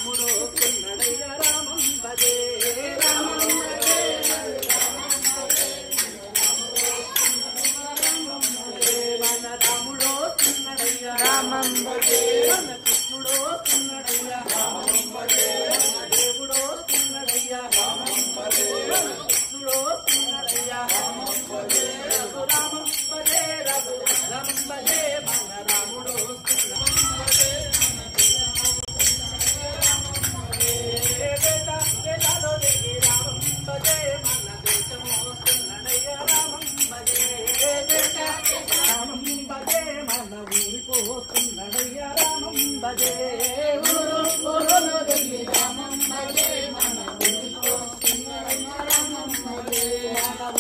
రాముడు వస్తున్నాడయ్య రామం భజే రామం భజే మన రాముడు వస్తున్నాడయ్య రామం భజే మన కృష్ణుడు వస్తున్నాడయ్య రామం భజే దేవుడు వస్తున్నాడయ్య రామం భజే కృష్ణుడు వస్తున్నాడయ్య రామం భజే రామం భజే రామం భజే మన రాముడు వస్తున్నాడయ్య రామం భజే మన దేశము వస్తున్నాడయ్య రామం భజే రామం భజే మన ఊరికి వస్తున్నాడయ్య రామం భజే రామం భజే మన ఊరికి వస్తున్నాడయ్య రామం భజే మన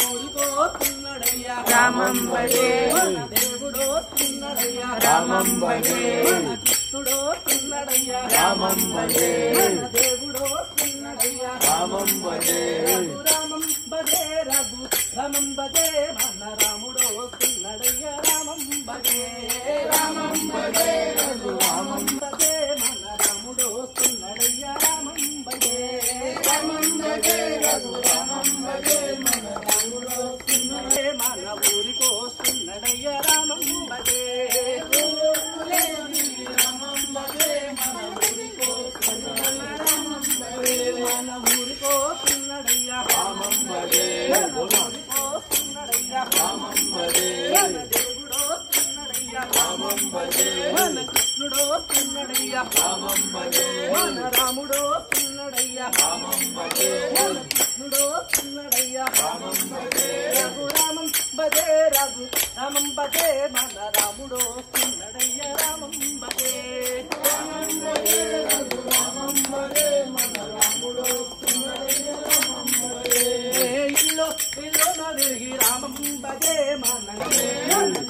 ఊరికి వస్తున్నాడయ్య రామం భజే మన దేవుడు వస్తున్నాడయ్య రామం భజే మన కృష్ణుడు వస్తున్నాడయ్య రామం భజే మన దేవుడు వస్తున్నాడయ్య రామం భజే రామం భజే రఘు రామం భజే మన రాముడు వస్తున్నాడయ్య రామం భజే రామం భజే రఘు రామం భజే మన రాముడు వస్తున్నాడయ్య రామం భజే రామం భజే రఘు రామం భజే మన రాముడు వస్తున్నాడే మన ఊరికి వస్తున్నాడయ్య రామం భజే రామం భజే మన ఊరికి మన ఊరికి వస్తున్నాడయ్య రామం భజే వస్తున్నాడయ్య రామం భజే మన దేవుడు వస్తున్నాడయ్య రామం భజే మన కృష్ణుడు వస్తున్నాడయ్య రామం భజే మన రాముడు వస్తున్నాడయ్య రామం భజే మన కృష్ణుడు వస్తున్నాడయ్య రామం భజే రఘు రామం భజే రఘు రామం భజే మన రాముడు వస్తున్నాడయ్య రామం భజే రామం భజే రఘు రామం భజే మన రాముడు వస్తున్నాడయ్య రామం భజే ఇల్లు తిరిగి రామం భజే మన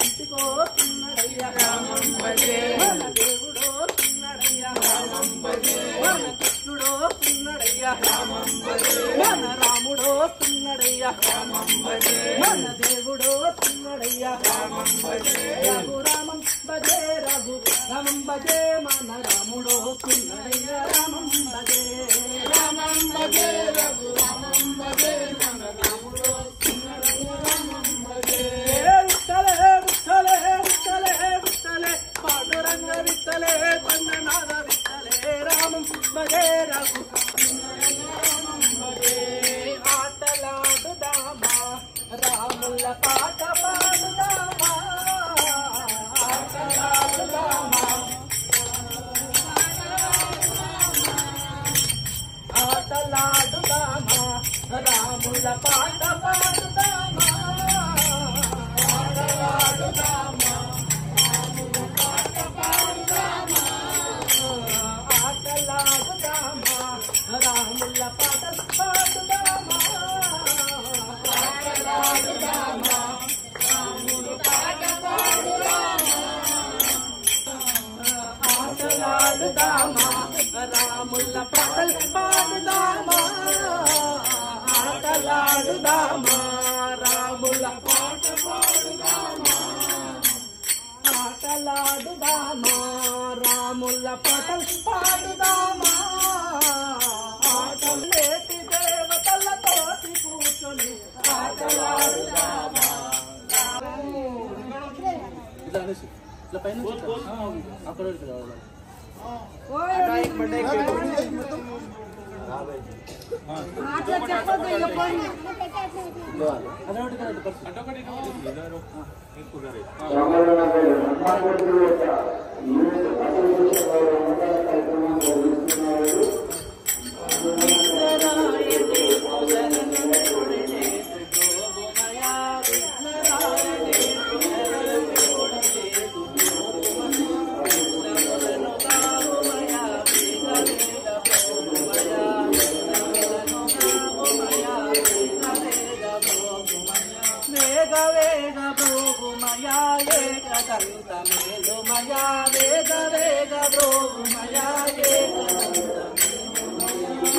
ఇంటికి వస్తున్నాడయ్య రామం భజే మన దేవుడు వస్తున్నాడయ్య రామం భజే మన కృష్ణుడు వస్తున్నాడయ్య రామం భజే మన రాముడు వస్తున్నాడయ్య రామం భజే మన దేవుడు వస్తున్నాడయ్య రామం భజే రఘు రామం భజే రఘు రామం భజే మన రాముడు వస్తున్నాడయ్య రామం భజే రామం భజే రఘు రామం భజే మన రాముడు వస్తున్నాడయ్య రామం భజే విఠలే విఠలే విఠలే విఠలే పాండురంగ విఠలే పన్ననాద విఠలే రామం భజే రఘు రామం భజే ఆటలాడుదామా రాముల పాట పాడుదామా ఆటలాడుదామా ఆటలాడుదామా రాముల పాట పాడుదామా ఆటలాడుదామా రాముల పాట పాడుదామా ఆటలాడుదామా రాముల పాట పాడుదామా ఆటలాడుదామా రాముల పాట పాడుదామా ఆటలాడుదామా రాముల పాటలు పాడుదామా ఆటలాడుదామా రాముల పాట పాడుదామా ఆటలాడుదామా రాముల పాటలు పాడుదామా ఆటలేటి దేవతలతోటి కూర్చొని ఆటలాడుదామా ఇట్లా పైన అక్కడ వేగ భోగుమయా ఏకదంత మేలుమయా వేగ భోగుమయా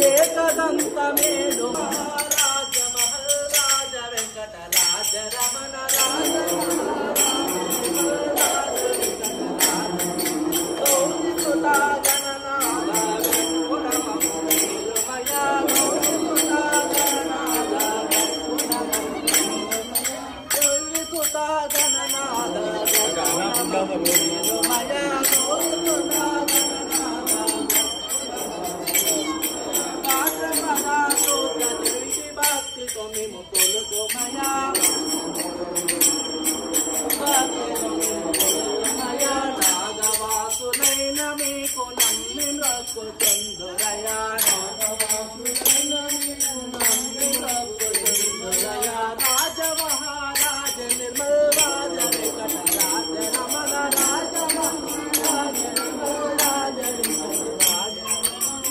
ఏకదంత మేలు మహారాజ మహారాజ వెంకటరాజ రమణ రాజ గణనాథ మయా మయా రాఘవాసులైన మీకు నమ్మి మొక్కుచుందురయా రాజ మహారాజ నిర్మల్ రాజ వెంకట రాజ రమణ రాజ మహారాజ నిర్మల్ రాజ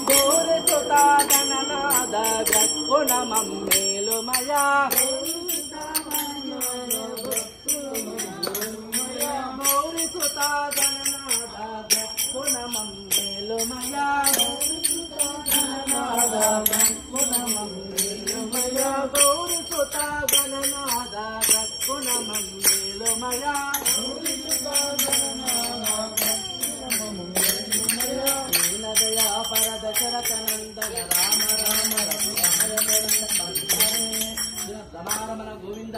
గోరి సుతా గణనాద గక్కుణ మమ్మేలు మయా గౌరి సుతా గణనాద గక్కుణ మమ్మేలు మయా గౌరి సుతా గణనాద గక్కుణ మమ్మేలు మయా దయా పర దశరథ నందన రామ రామ రమణ గోవింద